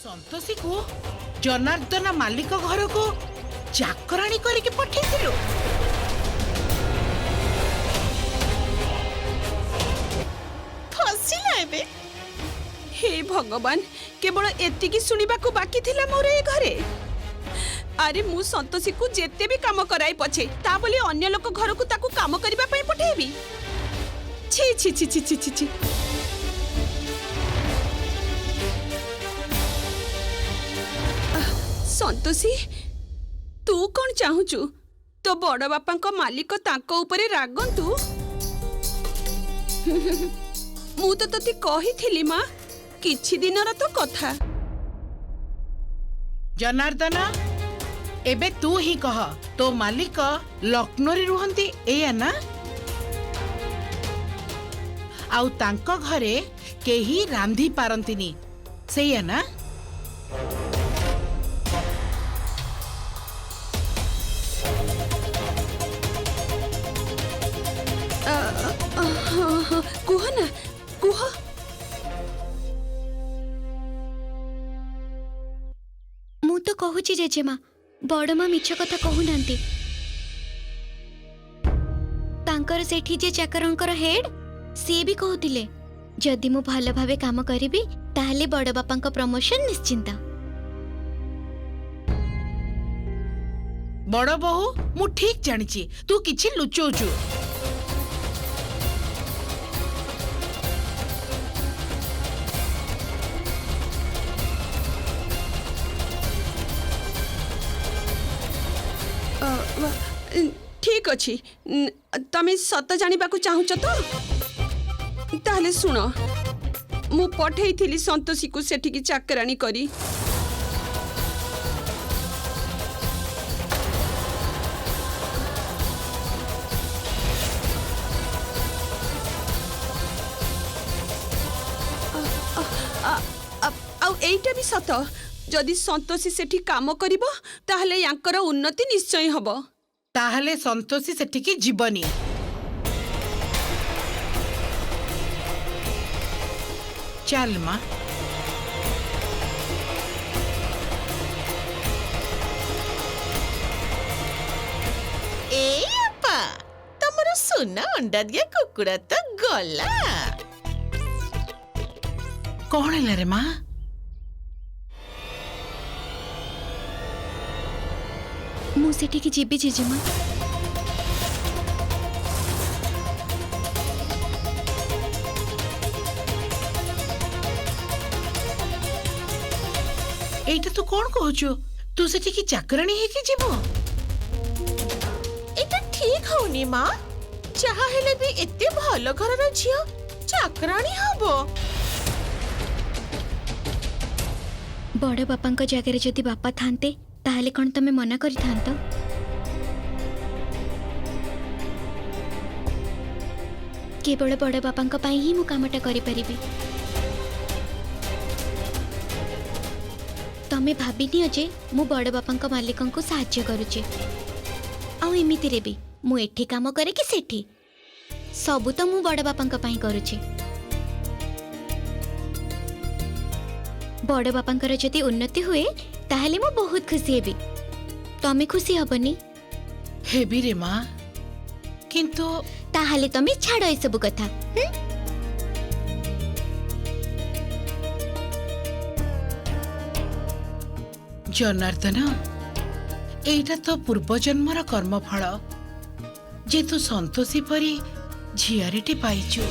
संतोषी को जनार्दन मालिक घर को चाकराणी करके पठेइथिलु। फसिला एबे। हे भगवान, केवल एतिकी सुनिबा को बाकी थिला मोर ए घरे। अरे मु संतोषी को जेते भी काम कराई पछे ता बोली अन्य लोक घर को ताकू काम करबा पई पठेबी। छी छी छी छी छी छी छी। संतोषी, तू कौन चाहूचु? तो बड़ बापा को मालिक तांको ऊपरे रागंतु। मु तो तती कही थिली मां, किछि दिनर तो कथा। जनार्दन एबे तू ही कह, तो मालिक लक्ष्नौ रे रुहंती एया ना? आउ तांको घरे केही रांधी पारंतिनी सेया ना? कुह ना कुह। मु तो कहूची जेजेमा, बड़ मां मिछ कथा कहू नांती। तांकर सेठी जे चाकरंकर हेड सी भी कहूतिले जदि मु भल भावे काम करिबी ताहले बड़ बापांक प्रमोशन निश्चिंत। बड़ बहु मु ठीक जानिची, तू किछि लुचोचु। ठीक अच्छी, तमें सत जानिबा को चाहूच तो ताहले सुन, मु पठेई थिली संतोषी को सेठी की चाकरानी करी। आउ एइटा भी सत, जदि संतोषी सेठी काम करिबो ताहले यांकर उन्नति निश्चय हबो। ताहले संतोषी सेठी जीवनी। चल मां। ए अपा, तमरो सुना अंडा दिया कुकुड़ा तो गला। कौन है रे मां? मु सेठी की जीबी जेजेमा। एइटा तू कौन कहूचु? तू सेठी की चाकरानी है कि जीवो? एटा ठीक होनी मां। चाहा हेले भी एते भलो घरर झियो चाकरानी हबो। बड़ बापांक जगह जदि बापा थांते ताहले कौन तमे मना करि थांत? केवल बड़ बापांक पाई ही मु कामटा करि परिबी। तमे भाबिनियो जे मु बड़ बापांक मालिकंक सहाय्य करूचे। आउ एमिति रे भी मु एठी काम करे कि सेठी सबु तो मु बड़ बापांक पाई करूचे। बड़ बापांकर जदि उन्नति हुए ताहले मु बहुत खुशी हेबी। तमे खुशी हबनी? हेबी रे मां, किंतु ताहले तमे छाड़ ए सब कथा। जनार्दन, एइटा तो पूर्व जन्मर कर्मफल जे तू संतोषी परी झियारीटी पाइचु।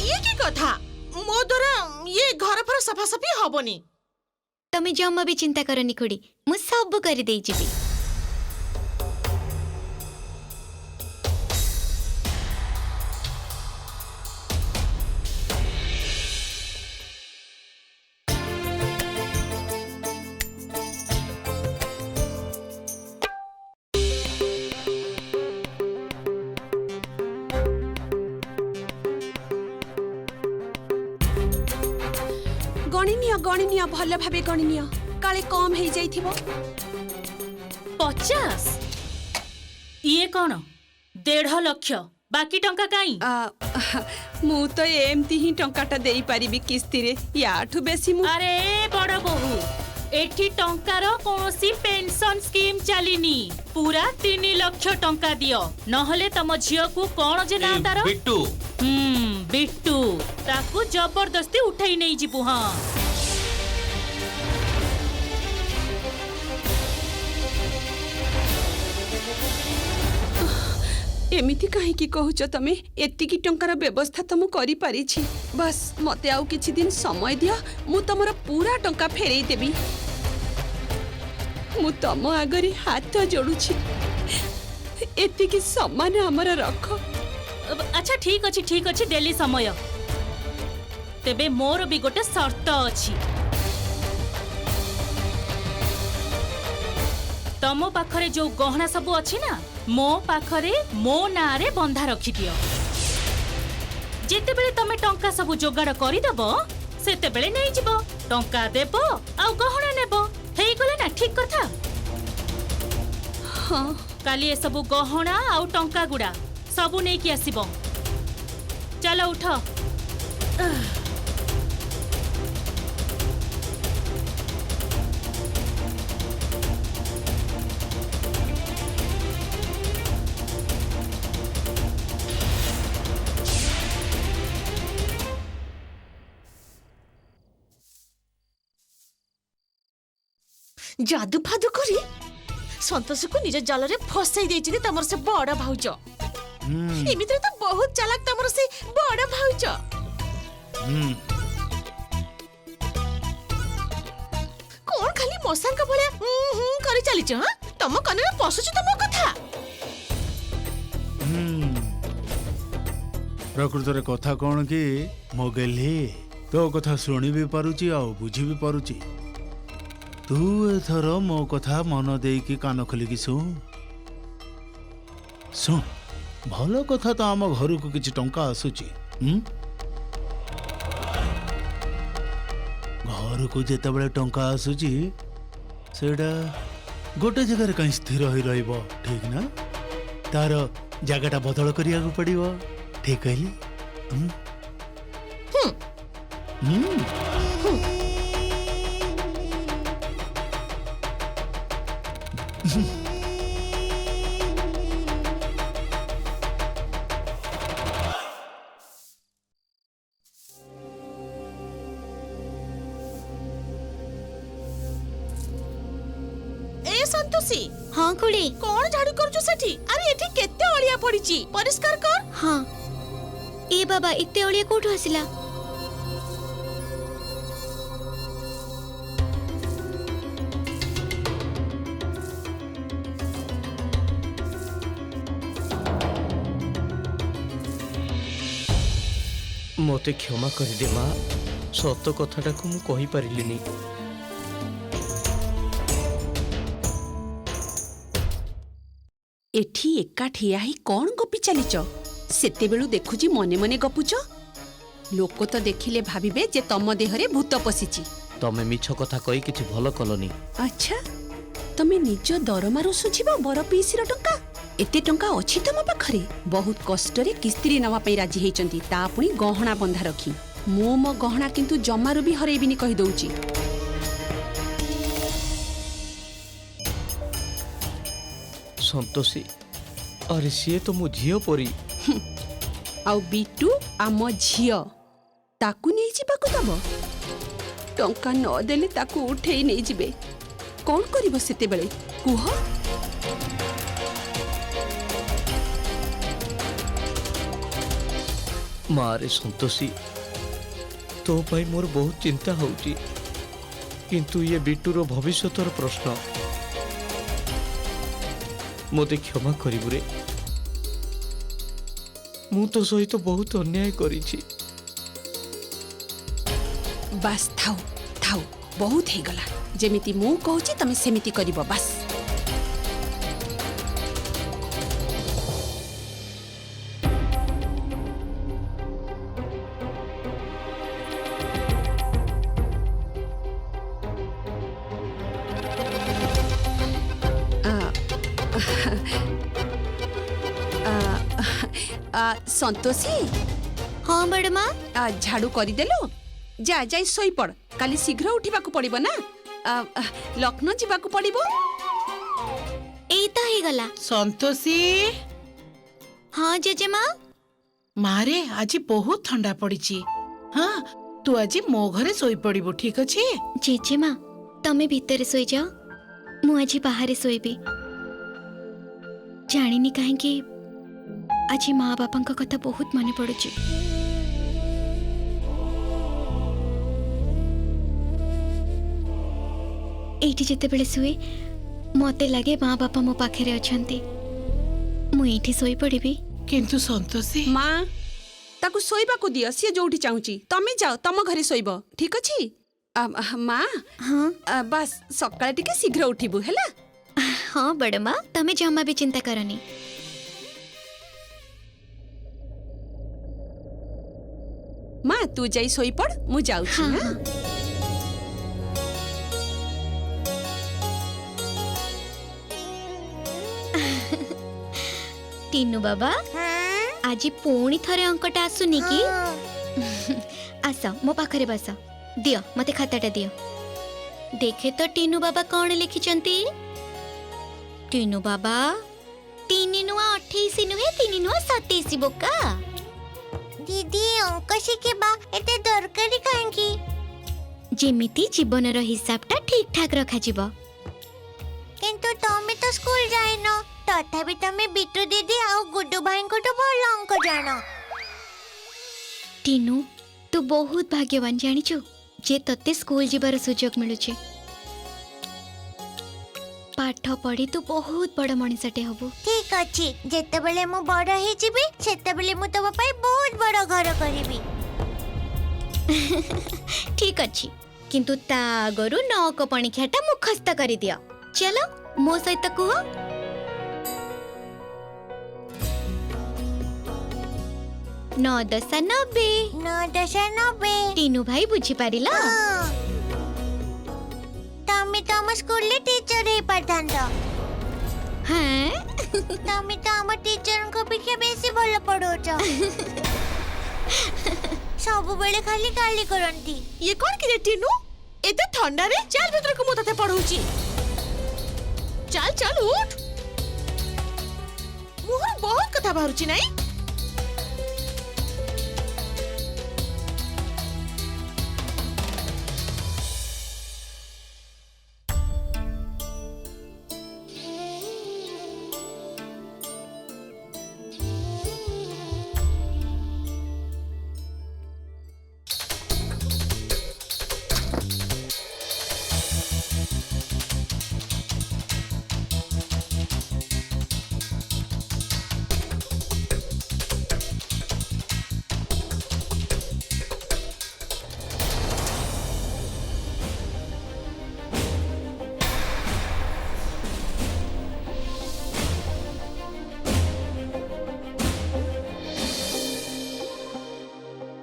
ये की कथा? मो द्वारा ये घर पर सफासफी हबनी। तमे जम्मा भी चिंता करनी खुड़ी, मु सब कर दे जीबी। गणिनिया भल भावे गणिनिया, काले कम हो जाइथिबो। 50 ये कौन 1.5 लाख बाकी टंका काई? मु तो एमती ही टंकाटा देई पारिबी किस्ती रे याठू बेसी मु अरे बड़ बोहू एठी टंकार कौनसी पेंशन स्कीम चलिनी पूरा 3 लाख टंका दियो नहले तम झियो को कौन जे ना तार बिट्टू बिट्टू ताकू जबरदस्ती उठाई नहीं जीबू हां एमिति काहे की कहूच तमे एतिकी टंकार व्यवस्था तो मु करि पारिछि बस मते आउ किछि दिन समय दिया मु तमरा पूरा टंका फेरई देबी मु तम आगरी हाथ जोड़ुछि एतिकी सम्मान हमरा रख अच्छा ठीक अछि डेली समय तेबे मोर भी गोटे शर्त अछि तमो पाखरे जो गहना सब अछि ना मो पाखरे मो नारे बंधा रखी दियो जेते बेले तमे टंका सब जोगाड़ करि देबो सेते बेले नै जिवो टंका देबो आ गहना नेबो हेई गले ना ठीक कथा हां काली ए सब गहना आ टंका गुडा सब नै कि आसीबो चलो उठ जादू फादू करी संतोष को निज जाल रे फसाई देइछि तमर से बड़ भाउज एमिति तो बहुत चालाक तमर से बड़ भाउज कोन खाली मसान का भले करी चली छ हां तम कने पसुछ तम कथा प्रकृत रे कथा कौन कि मो गेली तो कथा शुणी भी पारुची आ बुझी भी पारुची तू एथर मो कथा मन देकी कान खोलिकी शुण शुण भल कथा तो आम घर को किछि टंका आसुची घर को जेते बेले टंका आसुची सेडा गोटे जगह कहीं स्थिर होई रहइबो ठीक ना तार जगहटा बदल करिया को पड़िबो ठीक कहली ए संतोषी हाँ खुड़ी कोन झाड़ू करछु सेठी अरे एठी केते अलिया पड़ीची परिष्कार कर हाँ ए बाबा एते ओलिया कोठु आसिला मते क्षमा कर दे माँ सत कथाटा को मु कहि पारिलिनी एठी एका ठिया ही कौन गपी चलीच सेते बेलू देखुची मने मने गपुच लोक तो देखिले भाबिबे जे तम देहरे भूत पसिची तमे मिछ कथा कहि किछि भलो कलोनी अच्छा तमे निज दरमारू सुझिबो बर पीसीर टंका एते टंका अछि तम पाखरे बहुत कष्टरे किस्त्री नवा पई राजी हेचंती ता पुनी गहना बंधा रखी मो गहना किंतु जमारू भी हरेबिनी कहि दउची संतोषी अरे सीए तो मो झियो परी आउ बिट्टू आम झियो ताकू नहीं जिबाकू दब टंका न देले ताकू उठेई नहीं जिबे कौन करिबो सेते बेले कुह मारे संतोषी तो भाई मोर बहुत चिंता होउची किंतु ये बिट्टूर भविष्यतर प्रश्न मोते क्षमा करिबु रे मु तो सहित बहुत अन्याय करिछि बस थाउ थाउ बहुत हे गला जेमिति मु कहूची तमे सेमिति करिबो बस संतोषी हाँ बड़ माँ झाड़ू करदेलु जा जाई सोई पड़ काली शीघ्र उठिबाकू पड़िबो ना लखनऊ जीवाकू पड़िबो एई तो ही गला। संतोषी हाँ जेजेमा मारे आज बहुत ठंडा पड़ी। हाँ तू आज मो घरे सोई पड़िबो ठीक अछि। जेजेमा तमे भीतर सोई जाओ मु आज बाहर सोईबी। जानिनी काहेकि आज माँ बापा कथा बहुत मन पड़ुची। एठी जेते बेले सुए मते लागे माँ बापा मो पाखरे अछंती मु एठी सोई पड़िबी। किंतु संतोषी माँ ताकू सोईबाकू दियो सी जोठी चाहूची तमे जाओ तम घरे सोईबो ठीक अछि। माँ हाँ बस सकाळे टिके शीघ्र उठिबू हैला। हाँ बड़ माँ तमे जमा भी चिंता करनी। माँ तू जाई सोई पड़ मु जाउछी। हाँ, हाँ? टीनू बाबा आज पुणी थरे अंकटा आसुनी कि आस मो पाखरे बस दियो मते खाताटा दियो। देखे तो टीनू बाबा कौन लिखिचंती। टीनू बाबा 3 नुआ 28 नुहे 3 नुआ 27 बोका। दीदी अंक शिखेबा एते दरकारी काहेकि जेमिति जीवनर हिसाबटा ठीक ठाक रखा जीवो। किंतु तमे तो स्कूल जाइनो तथापि तमे बिट्टू दीदी आ गुड्डू भाई को तो भल अंक जानो। टीनू तू बहुत भाग्यवान जानिचु जे तते स्कूल जीवार सुजोग मिलुचे। पाठ पढ़ी तू बहुत बड़ मनीषाटे हबु। ठीक अछि जेते बेले मु बड़ हे जिबी सेते बेले मु तो पाई बहुत बड़ घर करिबी। ठीक अच्छी किंतु ता आगरु 9 को पणिखियाटा मुखस्त करि दियो। चलो मो सहित कुह। 9 10 90 9 10 90 टीनू भाई बुझी पारिला। तमे तो हम स्कूल ले टीचर हे पढ़ांतो। हाँ तमे तो हम टीचर को पीछे बेसी भल पढ़ोचो। सब बेले खाली गाली करंती। ये कौन कि रे टीनू एते ठंडा रे चल भीतर को मु तते पढ़ौची। चल चल उठ मोहर बहुत कथा बाहरुची नहीं।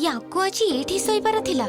याको आज एठी सोईबार थिला।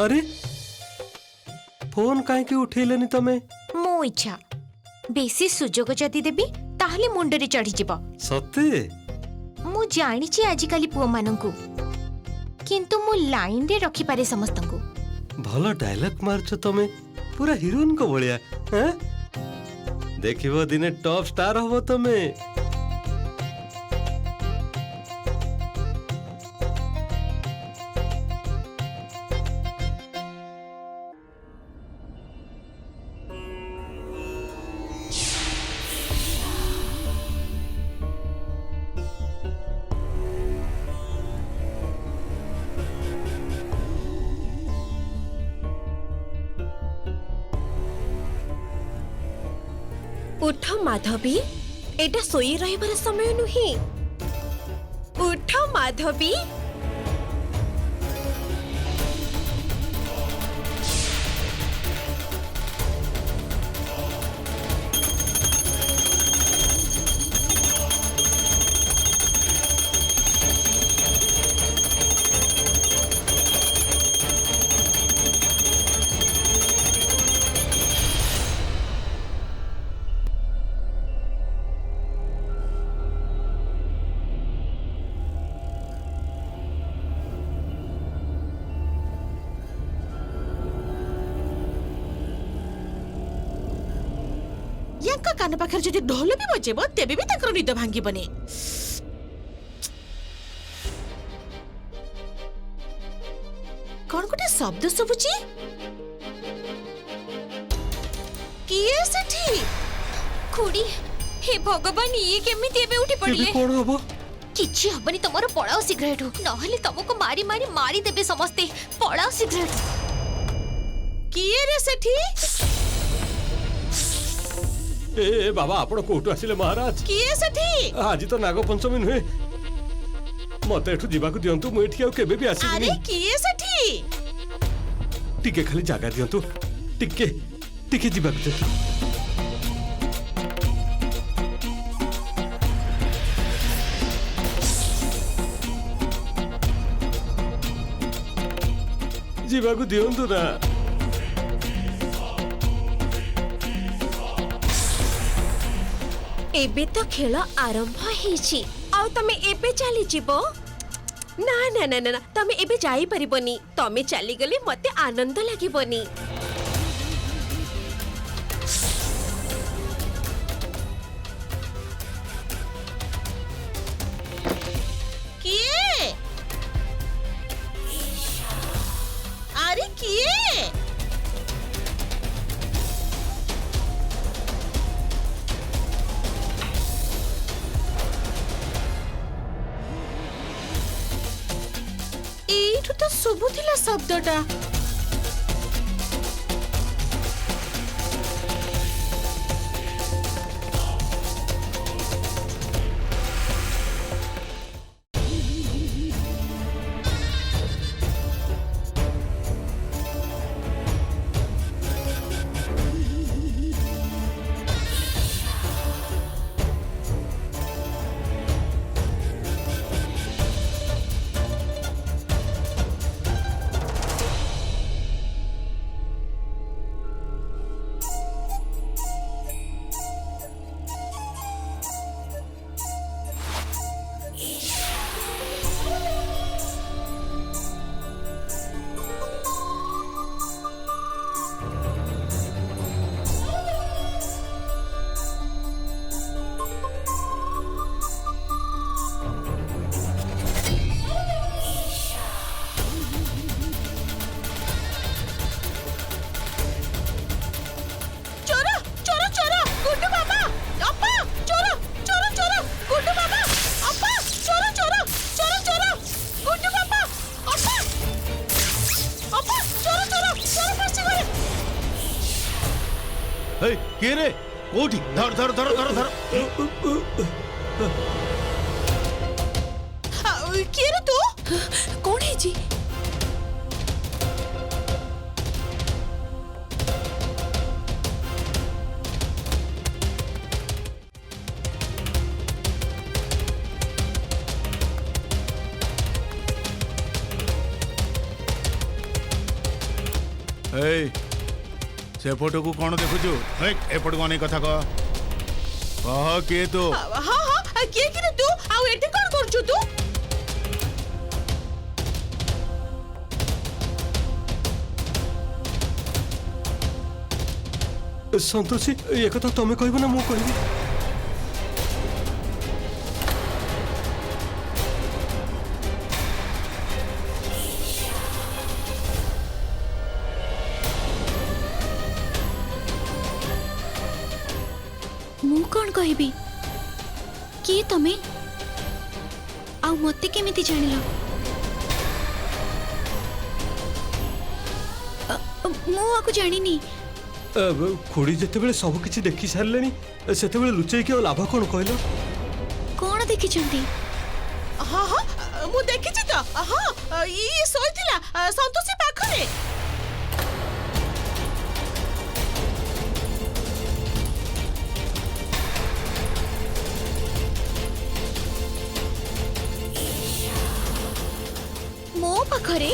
अरे फोन काहे उठेलनी तमे? मो इच्छा बेसी सुजोग जदि देबी ताहले मुंडरे चढ़ी जिवो। सते मु जानिछि आजिकाली पुओ मानंकु किंतु मु लाइन रे रखी पारे समस्तंकु। भलो डायलॉग मारछ तमे पूरा हीरोइन को भलिया। हैं देखिबो दिने टॉप स्टार होबो तमे। उठ माधवी, एटा सोई रहिबार समय नुहे। उठ माधवी। यांका कान पाखर जदि ढोल भी बजेबो तेबे भी ताकर निद भांगीबनी। कौन गोटे शब्द सुबुची? किए सेठी? खुड़ी हे भगवान ये केमिति एबे उठी पड़िले? कौन हबो? किछि हबनी तमरो पळाओ सिगरेट नहले तुमको मारी मारी मारी देबे समस्ते। पळाओ सिगरेट। किए रे सेठी? ए बाबा आपण कोठु आसिले महाराज? किए सेठी? आज तो नाग पंचमी नुहे मते एठु जीवाकु दियंतु मु एठी आ केबे भी आसी अरे किए सेठी? टिके खाली जागा दियंतु टिके टिके जीवाकु दियंतु। जीवाकु दियंतु ना। एबे तो खेल आरंभ हेछि आ तमे एबे चली जीवो? ना ना ना ना तमे एबे जाई परिबनी। तमे चली गले मते आनंद लागिबनी। किए? अरे किए? एठु तो सुबुथिला शब्दटा। हे के रे कोठी धर धर धर धर धर। किए रे तू? कौन है जी? सेपट को कौन देखुचु? एपट को कथा कह किए तू? हाँ हाँ किए कि तू आउ एठी कौन करछु तू? संतोषी ये कथा तमे कहबो ना मु कहबी? मु कौन कहबी? किए तमे आउ मते केमिति जानिलो? मु आकु जानिनी ଖୁଡ଼ି ଯେତେବେଳେ ସବୁ କିଛି ଦେଖି ସାରିଲେଣି ସେତେବେଳେ ଲୁଚେଇକି ଆଉ ଲାଭ କ'ଣ କହିଲ? କଣ ଦେଖିଛନ୍ତି? ହଁ ହଁ ମୁଁ ଦେଖିଛି ତ। ହଁ ଇଏ ଶୋଇଥିଲା ସନ୍ତୋଷୀ ପାଖରେ। ମୋ ପାଖରେ